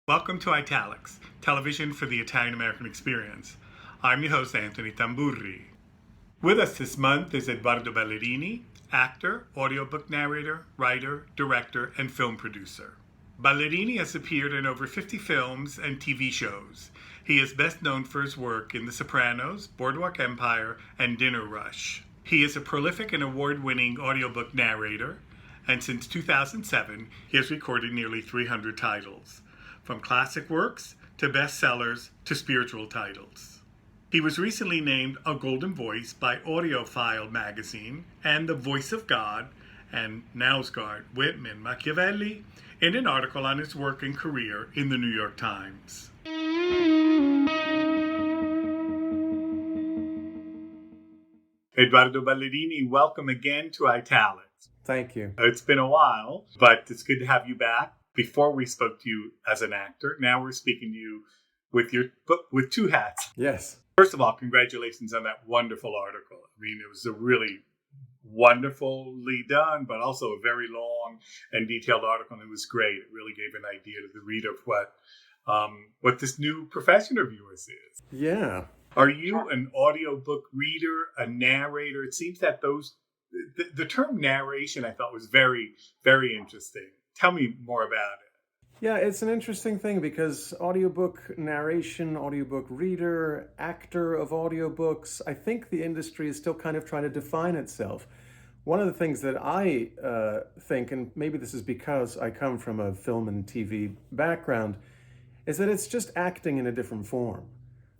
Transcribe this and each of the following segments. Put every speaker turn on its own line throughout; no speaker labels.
Welcome to Italics, television for the Italian-American experience. I'm your host, Anthony Tamburri. With us this month is Edoardo Ballerini, actor, audiobook narrator, writer, director, and film producer. Ballerini has appeared in over 50 films and TV shows. He is best known for his work in The Sopranos, Boardwalk Empire, and Dinner Rush. He is a prolific and award-winning audiobook narrator, and since 2007, he has recorded nearly 300 titles, from classic works to bestsellers to spiritual titles. He was recently named a Golden Voice by AudioFile magazine and the Voice of God and Nausgard, Whitman, Machiavelli in an article on his work and career in the New York Times. Edoardo Ballerini, welcome again to Italics.
Thank you.
It's been a while, but it's good to have you back. Before we spoke to you as an actor, now we're speaking to you with two hats.
Yes.
First of all, congratulations on that wonderful article. I mean, it was a really wonderfully done, but also a very long and detailed article, and it was great. It really gave an idea to the reader of what this new profession of yours is.
Yeah.
Are you an audiobook reader, a narrator? It seems that the term narration I thought was very, very interesting. Tell me more about it.
Yeah, it's an interesting thing because audiobook narration, audiobook reader, actor of audiobooks, I think the industry is still kind of trying to define itself. One of the things that I think, and maybe this is because I come from a film and TV background, is that it's just acting in a different form.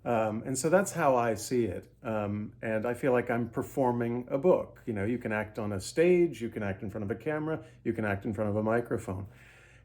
And so that's how I see it. And I feel like I'm performing a book. You know, you can act on a stage, you can act in front of a camera, you can act in front of a microphone.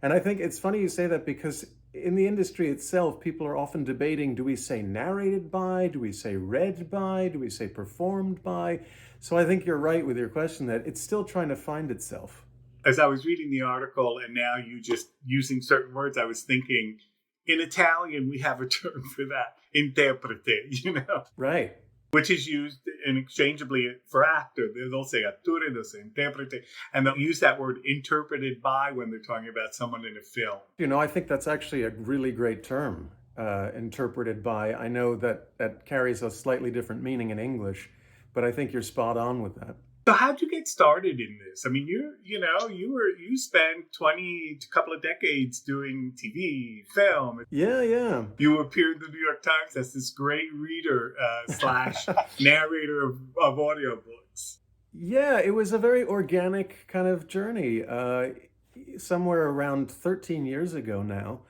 And I think it's funny you say that because in the industry itself, people are often debating, do we say narrated by, do we say read by, do we say performed by? So I think you're right with your question that it's still trying to find itself.
As I was reading the article and now you just using certain words, I was thinking, in Italian, we have a term for that, interprete,
Right.
Which is used interchangeably for actor. They'll say attore, they'll say interprete, and they'll use that word interpreted by when they're talking about someone in a film.
You know, I think that's actually a really great term, interpreted by. I know that carries a slightly different meaning in English, but I think you're spot on with that.
So how'd you get started in this? I mean, you spent a couple of decades doing TV, film.
Yeah.
You appeared in the New York Times as this great reader slash narrator of audiobooks.
Yeah, it was a very organic kind of journey. Somewhere around 13 years ago now,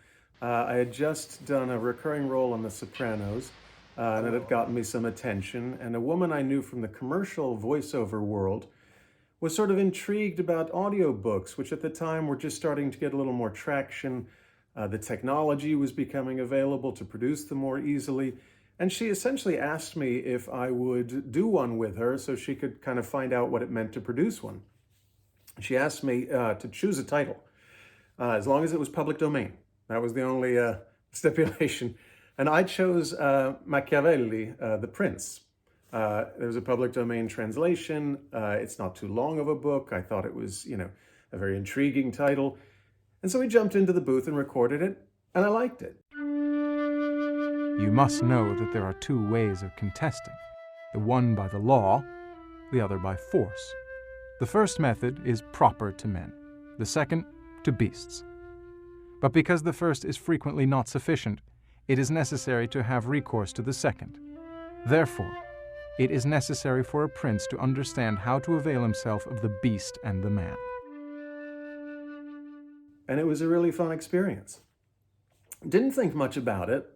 I had just done a recurring role on The Sopranos. And it had gotten me some attention. And a woman I knew from the commercial voiceover world was sort of intrigued about audiobooks, which at the time were just starting to get a little more traction. The technology was becoming available to produce them more easily. And she essentially asked me if I would do one with her so she could kind of find out what it meant to produce one. She asked me to choose a title, as long as it was public domain. That was the only stipulation. And I chose Machiavelli, The Prince. There's a public domain translation. It's not too long of a book. I thought it was, a very intriguing title. And so we jumped into the booth and recorded it, and I liked it.
You must know that there are two ways of contesting, the one by the law, the other by force. The first method is proper to men, the second to beasts. But because the first is frequently not sufficient, it is necessary to have recourse to the second. Therefore, it is necessary for a prince to understand how to avail himself of the beast and the man.
And it was a really fun experience. Didn't think much about it.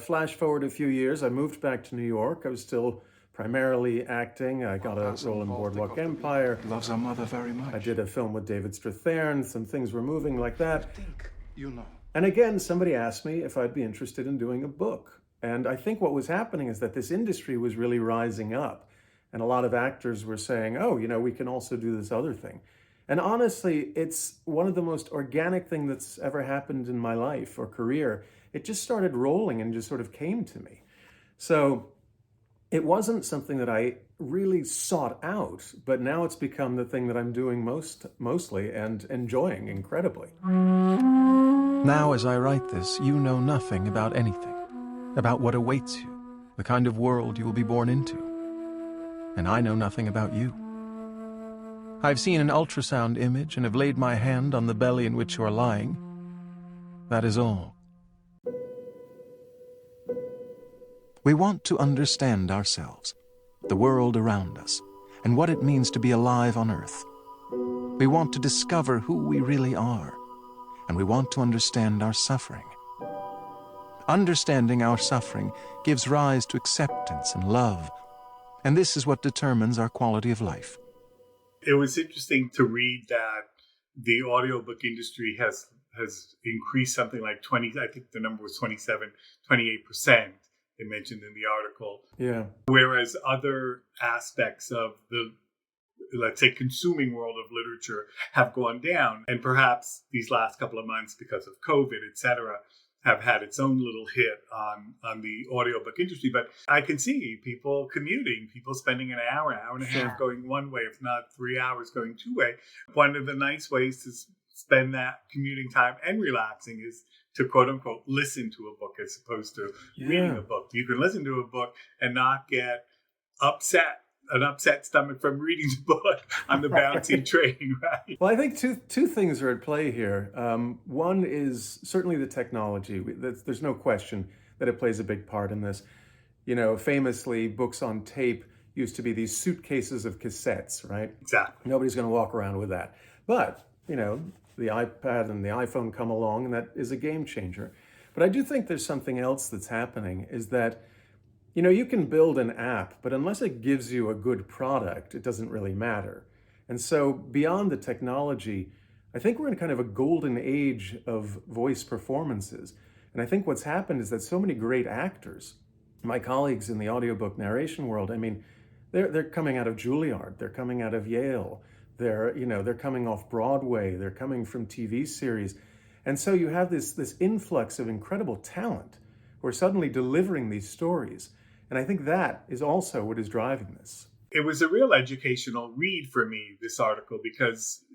Flash forward a few years, I moved back to New York. I was still primarily acting. I got a role in Boardwalk Empire.
Loves our mother very much.
I did a film with David Strathairn. Some things were moving like that.
I think you know.
And again, somebody asked me if I'd be interested in doing a book. And I think what was happening is that this industry was really rising up. And a lot of actors were saying, oh, we can also do this other thing. And honestly, it's one of the most organic things that's ever happened in my life or career. It just started rolling and just sort of came to me. So it wasn't something that I really sought out, but now it's become the thing that I'm doing mostly and enjoying incredibly.
Now, as I write this, you know nothing about anything, about what awaits you, the kind of world you will be born into. And I know nothing about you. I've seen an ultrasound image and have laid my hand on the belly in which you are lying. That is all. We want to understand ourselves, the world around us, and what it means to be alive on Earth. We want to discover who we really are, and we want to understand our suffering. Understanding our suffering gives rise to acceptance and love, and this is what determines our quality of life.
It was interesting to read that the audiobook industry has increased something like 20, I think the number was 28%, they mentioned in the article.
Yeah.
Whereas other aspects of the, let's say, consuming world of literature have gone down. And perhaps these last couple of months, because of COVID, et cetera, have had its own little hit on the audiobook industry. But I can see people commuting, people spending an hour and a half going one way, if not 3 hours going two way. One of the nice ways to spend that commuting time and relaxing is to quote unquote listen to a book as opposed to reading a book. You can listen to a book and not get an upset stomach from reading the book on the bouncy train, right?
Well, I think two things are at play here. One is certainly the technology. There's no question that it plays a big part in this. You know, famously, books on tape used to be these suitcases of cassettes, right?
Exactly.
Nobody's going to walk around with that. But, you know, the iPad and the iPhone come along, and that is a game changer. But I do think there's something else that's happening, is that you know, you can build an app, but unless it gives you a good product, it doesn't really matter. And so beyond the technology, I think we're in kind of a golden age of voice performances. And I think what's happened is that so many great actors, my colleagues in the audiobook narration world, I mean, they're coming out of Juilliard, they're coming out of Yale, they're coming off Broadway, they're coming from TV series. And so you have this influx of incredible talent who are suddenly delivering these stories. And I think that is also what is driving this.
It was a real educational read for me, this article, because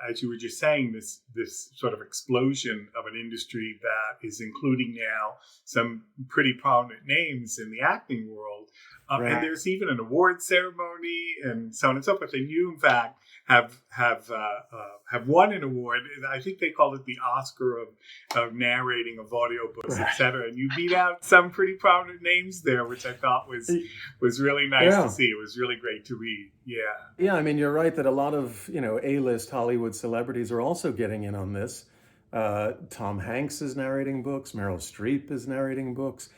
as you were just saying, this sort of explosion of an industry that is including now some pretty prominent names in the acting world. Right. And there's even an award ceremony and so on and so forth. And you, in fact, have won an award. I think they called it the Oscar of narrating of audiobooks, right, et cetera. And you beat out some pretty prominent names there, which I thought was really nice to see. It was really great to read. Yeah.
Yeah, I mean, you're right that a lot of, A-list Hollywood celebrities are also getting in on this. Tom Hanks is narrating books. Meryl Streep is narrating books.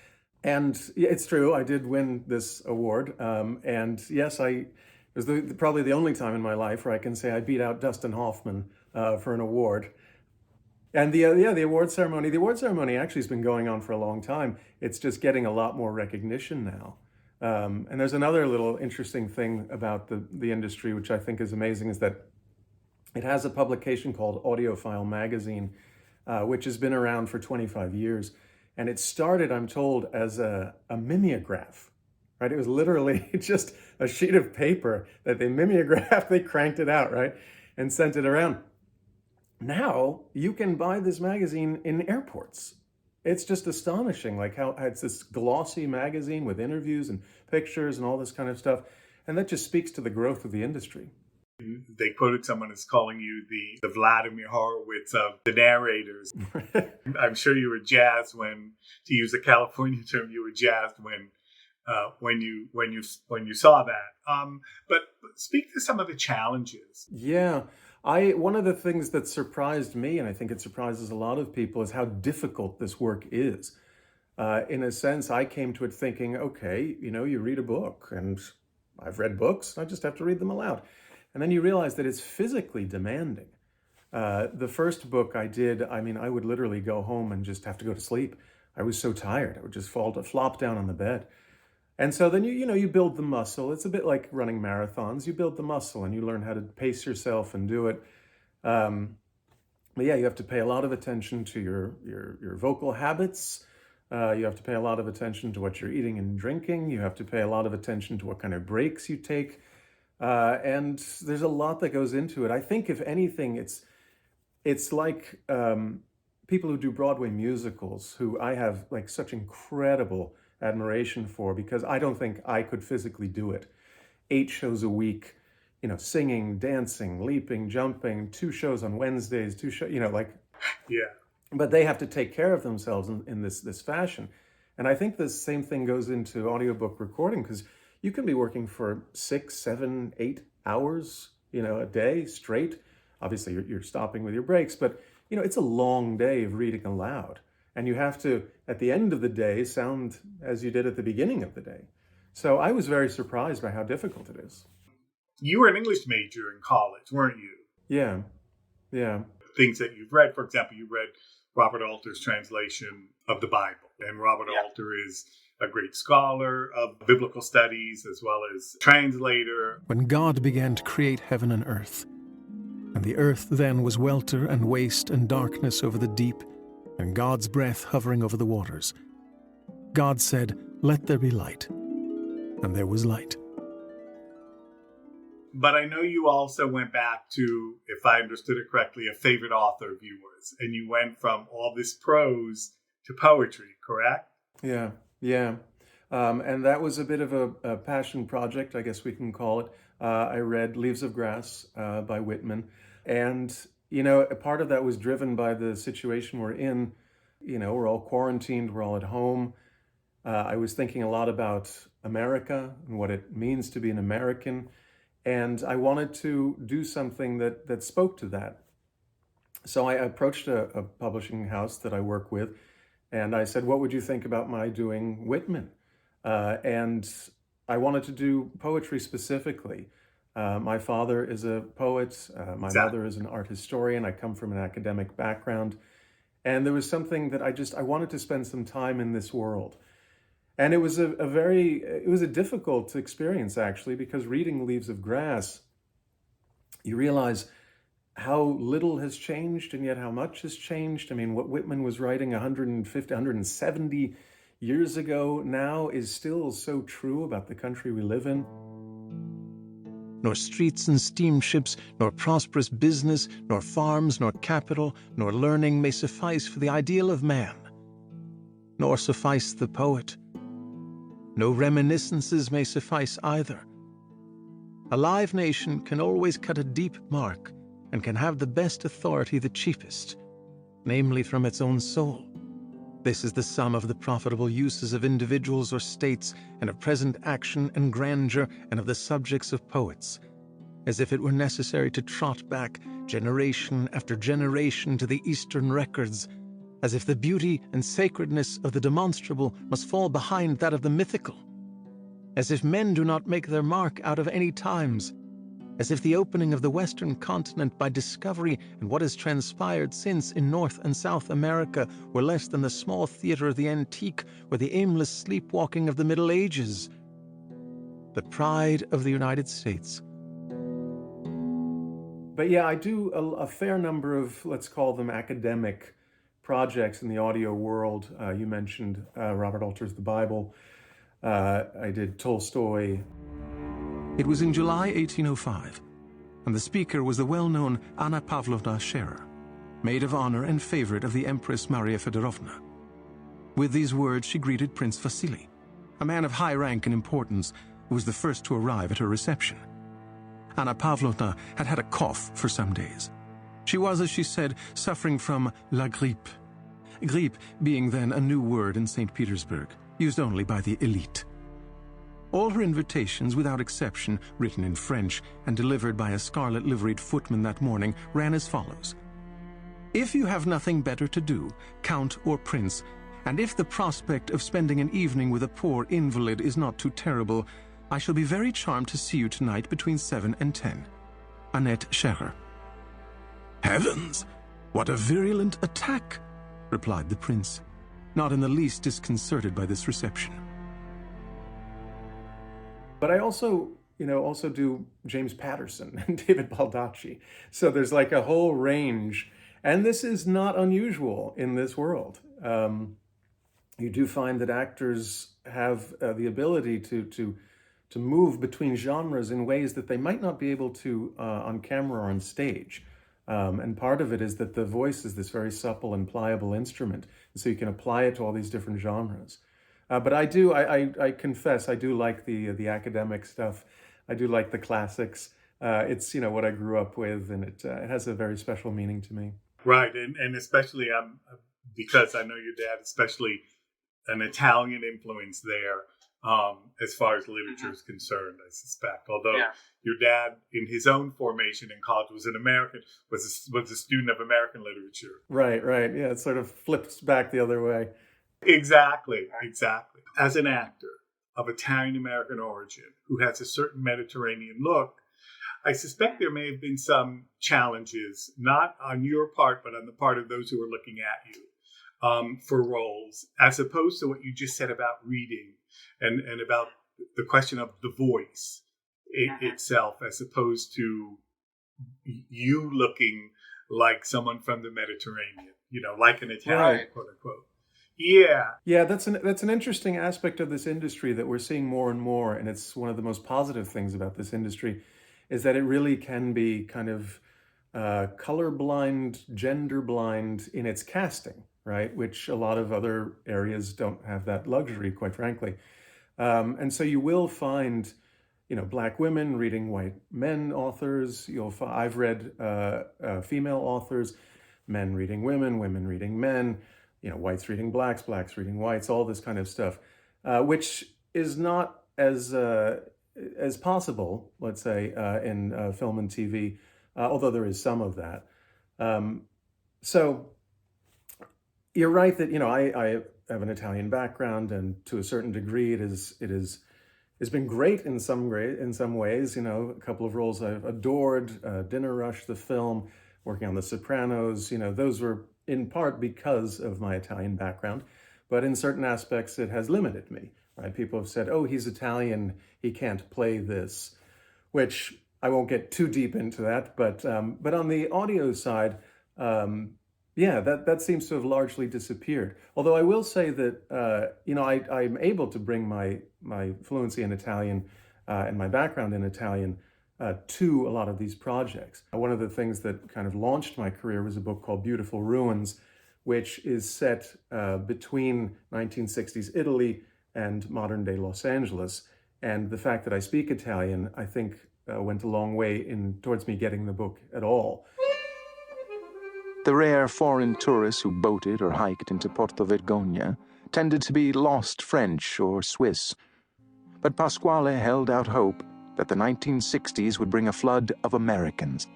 And it's true, I did win this award. And yes, it was probably the only time in my life where I can say I beat out Dustin Hoffman for an award. And the award ceremony. The award ceremony actually has been going on for a long time. It's just getting a lot more recognition now. And there's another little interesting thing about the industry, which I think is amazing, is that it has a publication called Audiophile Magazine, which has been around for 25 years. And it started, I'm told, as a mimeograph, right? It was literally just a sheet of paper that they mimeographed, they cranked it out, right? And sent it around. Now, you can buy this magazine in airports. It's just astonishing, like how it's this glossy magazine with interviews and pictures and all this kind of stuff. And that just speaks to the growth of the industry.
They quoted someone as calling you the Vladimir Horowitz of the narrators. I'm sure you were jazzed when, to use a California term, you were jazzed when you saw that. But speak to some of the challenges.
Yeah, one of the things that surprised me, and I think it surprises a lot of people, is how difficult this work is. In a sense, I came to it thinking, okay, you read a book, and I've read books, I just have to read them aloud. And then you realize that it's physically demanding. The first book I did, I would literally go home and just have to go to sleep. I was so tired. I would just flop down on the bed. And so then you build the muscle. It's a bit like running marathons. You build the muscle and you learn how to pace yourself and do it. But yeah, you have to pay a lot of attention to your vocal habits. You have to pay a lot of attention to what you're eating and drinking. You have to pay a lot of attention to what kind of breaks you take. And there's a lot that goes into it. I think if anything, it's like people who do Broadway musicals, who I have like such incredible admiration for, because I don't think I could physically do it. 8 shows a week, singing, dancing, leaping, jumping, 2 shows on Wednesdays, 2 shows,
Yeah.
but they have to take care of themselves in this fashion. And I think the same thing goes into audiobook recording, because you can be working for 6, 7, 8 hours, a day straight. Obviously, you're stopping with your breaks, but it's a long day of reading aloud. And you have to, at the end of the day, sound as you did at the beginning of the day. So I was very surprised by how difficult it is.
You were an English major in college, weren't you?
Yeah, yeah.
Things that you've read, for example, you read Robert Alter's translation of the Bible. And Robert Alter is a great scholar of biblical studies as well as translator.
When God began to create heaven and earth, and the earth then was welter and waste and darkness over the deep, and God's breath hovering over the waters, God said, "Let there be light." And there was light.
But I know you also went back to, if I understood it correctly, a favorite author of yours. And you went from all this prose to poetry, correct?
Yeah, yeah. And that was a bit of a passion project, I guess we can call it. I read Leaves of Grass by Whitman. And, a part of that was driven by the situation we're in. We're all quarantined, we're all at home. I was thinking a lot about America and what it means to be an American. And I wanted to do something that spoke to that. So I approached a publishing house that I work with, and I said, what would you think about my doing Whitman? And I wanted to do poetry specifically. My father is a poet. My mother is an art historian. I come from an academic background. And there was something that I wanted to spend some time in this world. And it was a difficult experience, actually, because reading Leaves of Grass, you realize how little has changed and yet how much has changed. I mean, what Whitman was writing 150, 170 years ago now is still so true about the country we live in.
Nor streets and steamships, nor prosperous business, nor farms, nor capital, nor learning may suffice for the ideal of man, nor suffice the poet. No reminiscences may suffice either. A live nation can always cut a deep mark and can have the best authority the cheapest, namely from its own soul. This is the sum of the profitable uses of individuals or states, and of present action and grandeur, and of the subjects of poets, as if it were necessary to trot back generation after generation to the Eastern records, as if the beauty and sacredness of the demonstrable must fall behind that of the mythical, as if men do not make their mark out of any times, as if the opening of the Western continent by discovery and what has transpired since in North and South America were less than the small theater of the antique or the aimless sleepwalking of the Middle Ages. The pride of the United States.
But yeah, I do a fair number of, let's call them academic projects in the audio world. You mentioned Robert Alter's The Bible. I did Tolstoy.
It was in July 1805, and the speaker was the well-known Anna Pavlovna Scherer, maid of honor and favorite of the Empress Maria Fedorovna. With these words, she greeted Prince Vasily, a man of high rank and importance, who was the first to arrive at her reception. Anna Pavlovna had had a cough for some days. She was, as she said, suffering from la grippe. Grippe being then a new word in St. Petersburg, used only by the elite. All her invitations, without exception, written in French and delivered by a scarlet-liveried footman that morning, ran as follows. If you have nothing better to do, Count or Prince, and if the prospect of spending an evening with a poor invalid is not too terrible, I shall be very charmed to see you tonight between 7 and 10. Annette Scherer. Heavens! What a virulent attack! Replied the prince, not in the least disconcerted by this reception.
But I also do James Patterson and David Baldacci. So there's like a whole range. And this is not unusual in this world. You do find that actors have the ability to move between genres in ways that they might not be able to on camera or on stage. And part of it is that the voice is this very supple and pliable instrument, so you can apply it to all these different genres. But I confess, I do like the academic stuff. I do like the classics. It's what I grew up with, and it has a very special meaning to me.
Right, and especially because I know your dad, especially an Italian influence there, as far as literature is concerned, I suspect. Although your dad, in his own formation in college, was a student of American literature.
Right. Yeah, it sort of flips back the other way.
Exactly. As an actor of Italian American origin who has a certain Mediterranean look, I suspect there may have been some challenges, not on your part, but on the part of those who are looking at you, for roles, as opposed to what you just said about reading and about the question of the voice itself, as opposed to you looking like someone from the Mediterranean, like an Italian, quote unquote. Yeah,
that's an interesting aspect of this industry that we're seeing more and more, and it's one of the most positive things about this industry, is that it really can be kind of colorblind, gender blind in its casting, right? Which a lot of other areas don't have that luxury, quite frankly. And so you will find, Black women reading white men authors. I've read female authors, men reading women, women reading men, whites reading blacks, blacks reading whites, all this kind of stuff, which is not as possible, let's say, in film and TV, although there is some of that. So you're right that I have an Italian background, and to a certain degree, it's been great in some ways. A couple of roles I've adored, Dinner Rush, the film, working on The Sopranos. Those were in part because of my Italian background, but in certain aspects, it has limited me. Right? People have said, "Oh, he's Italian, he can't play this," which I won't get too deep into that. But on the audio side, that seems to have largely disappeared. Although I will say that I'm able to bring my fluency in Italian and my background in Italian to a lot of these projects. One of the things that kind of launched my career was a book called Beautiful Ruins, which is set between 1960s Italy and modern-day Los Angeles. And the fact that I speak Italian, I think, went a long way towards me getting the book at all.
The rare foreign tourists who boated or hiked into Porto Vergogna tended to be lost French or Swiss. But Pasquale held out hope that the 1960s would bring a flood of Americans,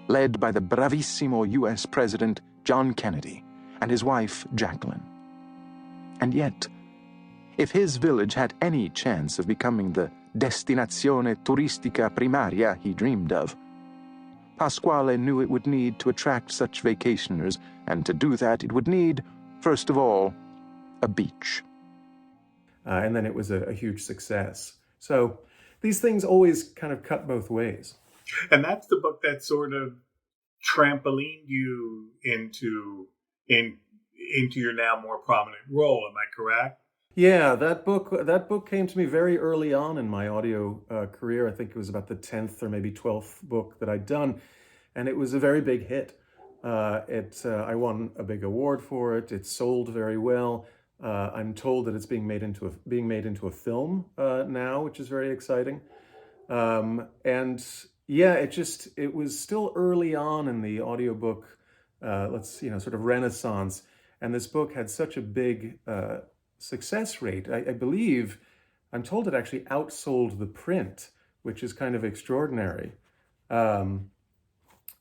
led by the bravissimo U.S. President John Kennedy and his wife Jacqueline. And yet, if his village had any chance of becoming the destinazione turistica primaria he dreamed of, Pasquale knew it would need to attract such vacationers, and to do that it would need, first of all, a beach.
And then it was a huge success. So these things always kind of cut both ways.
And that's the book that sort of trampolined you into your now more prominent role. Am I correct?
Yeah, that book came to me very early on in my audio career. I think it was about the 10th or maybe 12th book that I'd done, and it was a very big hit. I won a big award for it. It sold very well. I'm told that it's being made into a film now, which is very exciting. And yeah, it was still early on in the audiobook, sort of renaissance, and this book had such a big success rate. I believe, I'm told it actually outsold the print, which is kind of extraordinary. I'm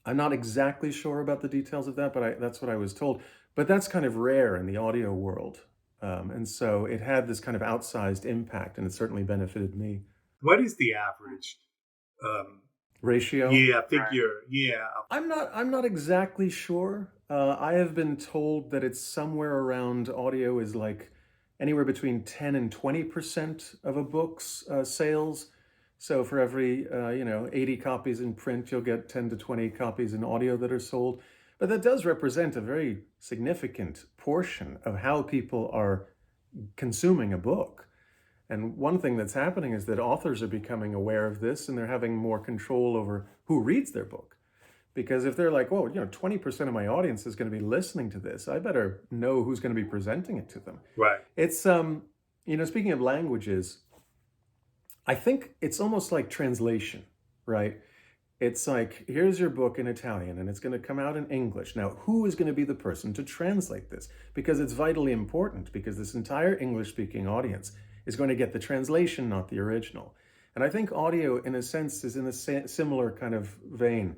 not exactly sure about the details of that, but that's what I was told. But that's kind of rare in the audio world. And so it had this kind of outsized impact, and it certainly benefited me.
What is the average
ratio?
Yeah, figure. Yeah.
I'm not exactly sure. I have been told that it's somewhere around, audio is like anywhere between 10 and 20% of a book's sales. So for every 80 copies in print, you'll get 10 to 20 copies in audio that are sold. But that does represent a very significant portion of how people are consuming a book. And one thing that's happening is that authors are becoming aware of this, and they're having more control over who reads their book. Because if they're like, well, 20% of my audience is going to be listening to this, I better know who's going to be presenting it to them.
Right.
It's, speaking of languages, I think it's almost like translation, right? It's like, here's your book in Italian and it's going to come out in English. Now, who is going to be the person to translate this? Because it's vitally important, because this entire English-speaking audience is going to get the translation, not the original. And I think audio, in a sense, is in a similar kind of vein.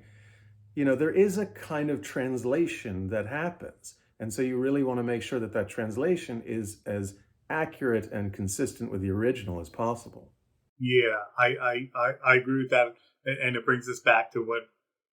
There is a kind of translation that happens. And so you really want to make sure that that translation is as accurate and consistent with the original as possible.
Yeah, I agree with that. And it brings us back to what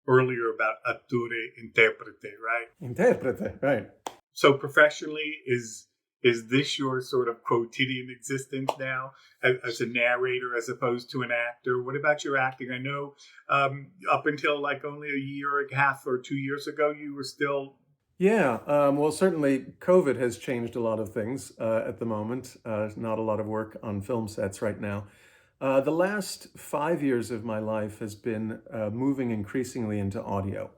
earlier about attore interprete, right?
Interprete, right.
So professionally, is this your sort of quotidian existence now as a narrator as opposed to an actor? What about your acting? I know up until like only a year and a half or 2 years ago, you were still...
Yeah, well, certainly COVID has changed a lot of things at the moment. Not a lot of work on film sets right now. The last 5 years of my life has been moving increasingly into audio.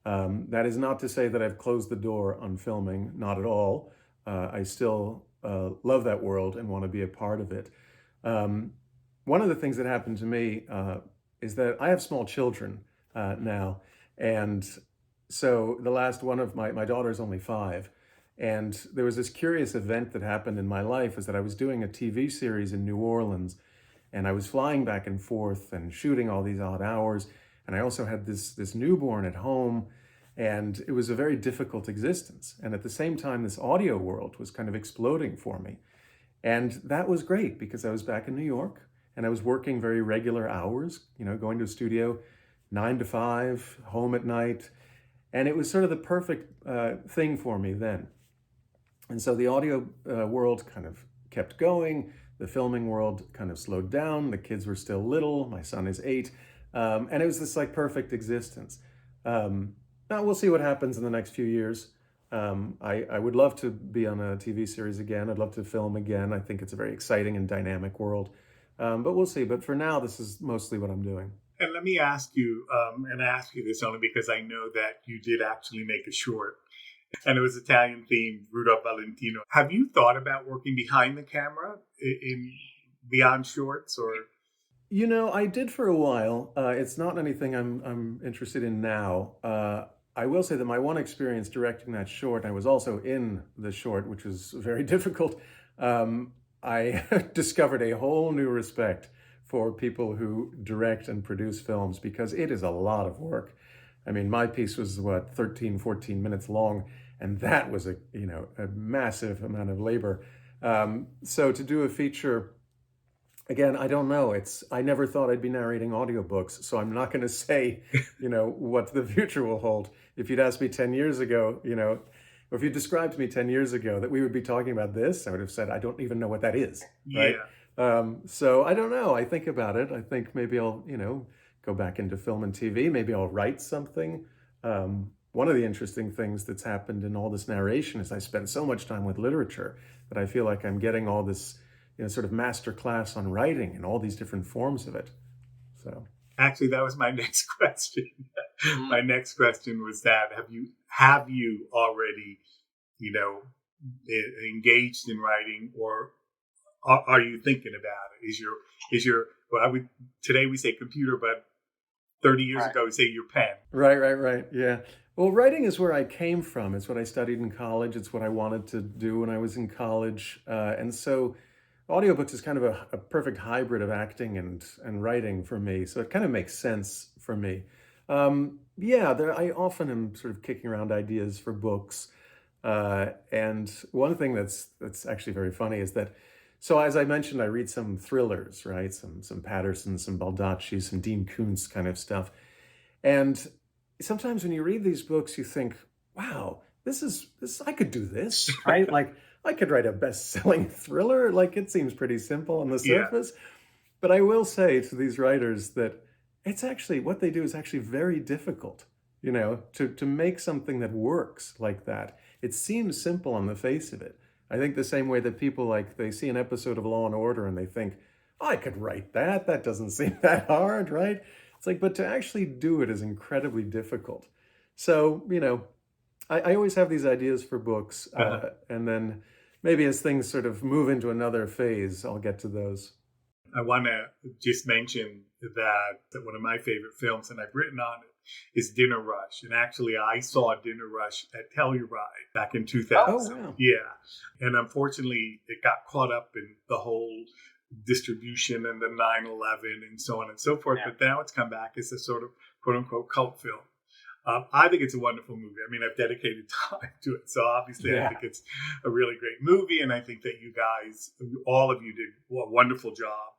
That is not to say that I've closed the door on filming, not at all. I still love that world and want to be a part of it. One of the things that happened to me is that I have small children now. And so the last one of my daughter's only 5. And there was this curious event that happened in my life, is that I was doing a TV series in New Orleans, and I was flying back and forth and shooting all these odd hours. And I also had this newborn at home, and it was a very difficult existence. And at the same time, this audio world was kind of exploding for me. And that was great, because I was back in New York and I was working very regular hours, going to a studio 9 to 5, home at night. And it was sort of the perfect thing for me then. And so the audio world kind of kept going. The filming world kind of slowed down. The kids were still little. My son is 8. And it was this like perfect existence. Now we'll see what happens in the next few years. I would love to be on a TV series again. I'd love to film again. I think it's a very exciting and dynamic world. But we'll see. But for now, this is mostly what I'm doing.
And let me ask you, and ask you this only because I know that you did actually make a short, and it was Italian themed, Rudolph Valentino. Have you thought about working behind the camera in beyond shorts, or?
I did for a while. It's not anything I'm interested in now. I will say that my one experience directing that short, I was also in the short, which was very difficult. I discovered a whole new respect for people who direct and produce films, because it is a lot of work. I mean, my piece was 13, 14 minutes long, and that was a massive amount of labor. So to do a feature, again, I don't know. I never thought I'd be narrating audiobooks, so I'm not going to say, what the future will hold. If you'd asked me 10 years ago, or if you described to me 10 years ago that we would be talking about this, I would have said, I don't even know what that is. Right?
Yeah.
So I don't know. I think about it. I think maybe I'll, go back into film and TV. Maybe I'll write something. One of the interesting things that's happened in all this narration is I spend so much time with literature that I feel like I'm getting all this, sort of master class on writing and all these different forms of it. So
actually, that was my next question. My next question was that have you already, engaged in writing, or are you thinking about it? Is your today we say computer, but 30 years ago we say your pen.
Right. Yeah. Well, writing is where I came from. It's what I studied in college. It's what I wanted to do when I was in college. And so audiobooks is kind of a perfect hybrid of acting and writing for me. So it kind of makes sense for me. I often am sort of kicking around ideas for books. And one thing that's actually very funny is that, so as I mentioned, I read some thrillers, right? Some Patterson, some Baldacci, some Dean Koontz kind of stuff. And sometimes when you read these books, you think, wow, this I could do this, right? Like I could write a best-selling thriller. Like it seems pretty simple on the surface. Yeah. But I will say to these writers that it's actually, what they do is actually very difficult, to make something that works like that. It seems simple on the face of it. I think the same way that people they see an episode of Law and Order and they think, I could write that. That doesn't seem that hard, right? It's like, but to actually do it is incredibly difficult. So, I always have these ideas for books, and then maybe as things sort of move into another phase, I'll get to those.
I want to just mention that one of my favorite films, and I've written on it, is Dinner Rush. And actually, I saw Dinner Rush at Telluride back in 2000.
Oh, wow.
Yeah. And unfortunately, it got caught up in the whole distribution and the 9/11 and so on and so forth.
Yeah.
But now it's come back as a sort of quote-unquote cult film. I think it's a wonderful movie. I mean, I've dedicated time to it. So obviously, I think it's a really great movie. And I think that you guys, all of you, did a wonderful job.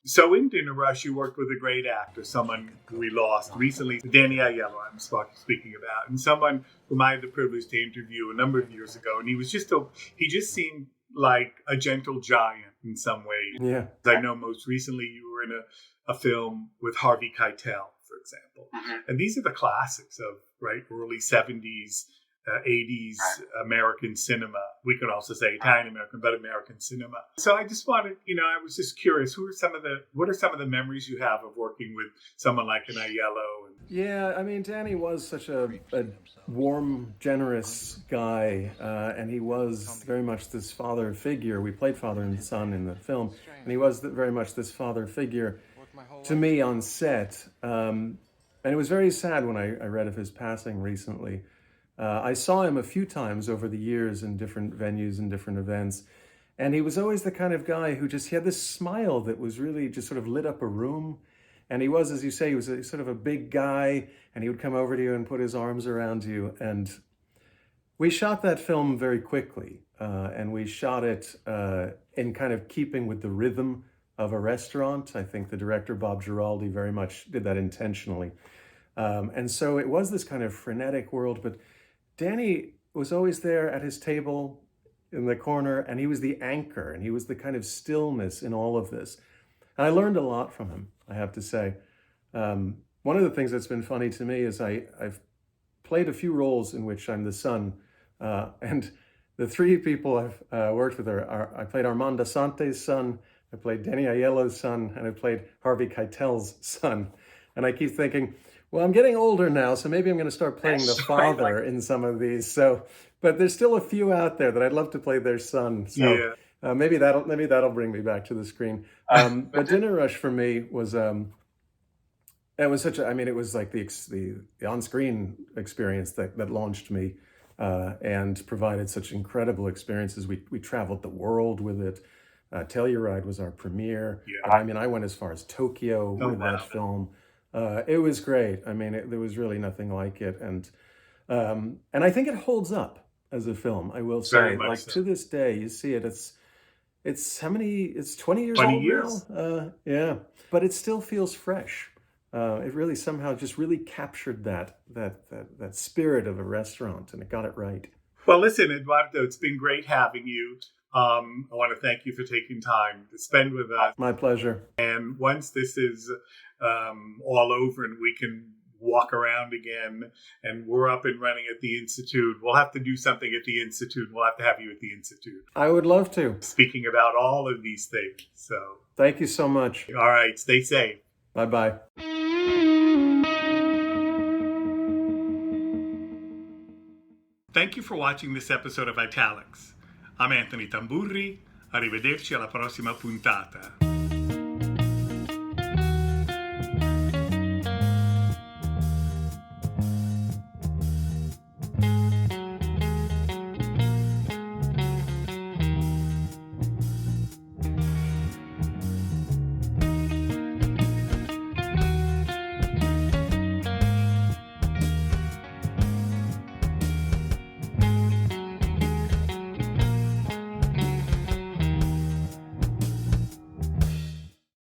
So in Dinner Rush, you worked with a great actor, someone who we lost recently, Danny Aiello, I'm speaking about, and someone whom I had the privilege to interview a number of years ago. And he just seemed like a gentle giant in some ways.
Yeah.
I know most recently you were in a film with Harvey Keitel, for example. And these are the classics of early 70s, 80s American cinema. We could also say Italian American, but American cinema. So I just wanted, I was just curious, what are some of the memories you have of working with someone like an Aiello?
Yeah, I mean, Danny was such a warm, generous guy, and he was very much this father figure. We played father and son in the film, and he was very much this father figure to me on set. And it was very sad when I read of his passing recently. I saw him a few times over the years in different venues and different events. And he was always the kind of guy who he had this smile that was really just sort of lit up a room. And he was, as you say, he was sort of a big guy, and he would come over to you and put his arms around you. And we shot that film very quickly. And we shot it in kind of keeping with the rhythm of a restaurant. I think the director, Bob Giraldi, very much did that intentionally. And so it was this kind of frenetic world, but Danny was always there at his table in the corner, and he was the anchor, and he was the kind of stillness in all of this. And I learned a lot from him, I have to say. One of the things that's been funny to me is I've played a few roles in which I'm the son, and the three people I've worked with I played Armando Sante's son, I played Danny Aiello's son, and I played Harvey Keitel's son. And I keep thinking, well, I'm getting older now, so maybe I'm going to start playing the father in some of these. So, but there's still a few out there that I'd love to play their son. So maybe that'll bring me back to the screen. But Dinner Rush for me was it was it was like the on-screen experience that launched me and provided such incredible experiences. We traveled the world with it. Telluride was our premiere. Yeah. I went as far as Tokyo with that film. It was great. There was really nothing like it, and I think it holds up as a film. I will say, like so. To this day, you see it. It's how many? It's 20 years
20
old
years.
Now. Yeah, but it still feels fresh. It really somehow just really captured that spirit of a restaurant, and it got it right.
Well, listen, Edoardo, it's been great having you. I want to thank you for taking time to spend with us.
My pleasure.
And once this is all over and we can walk around again and we're up and running at the Institute, we'll have to do something at the Institute. We'll have to have you at the Institute.
I would love to.
Speaking about all of these things. So
thank you so much.
All right. Stay safe.
Bye-bye.
Thank you for watching this episode of Italics. I'm Anthony Tamburri. Arrivederci alla prossima puntata.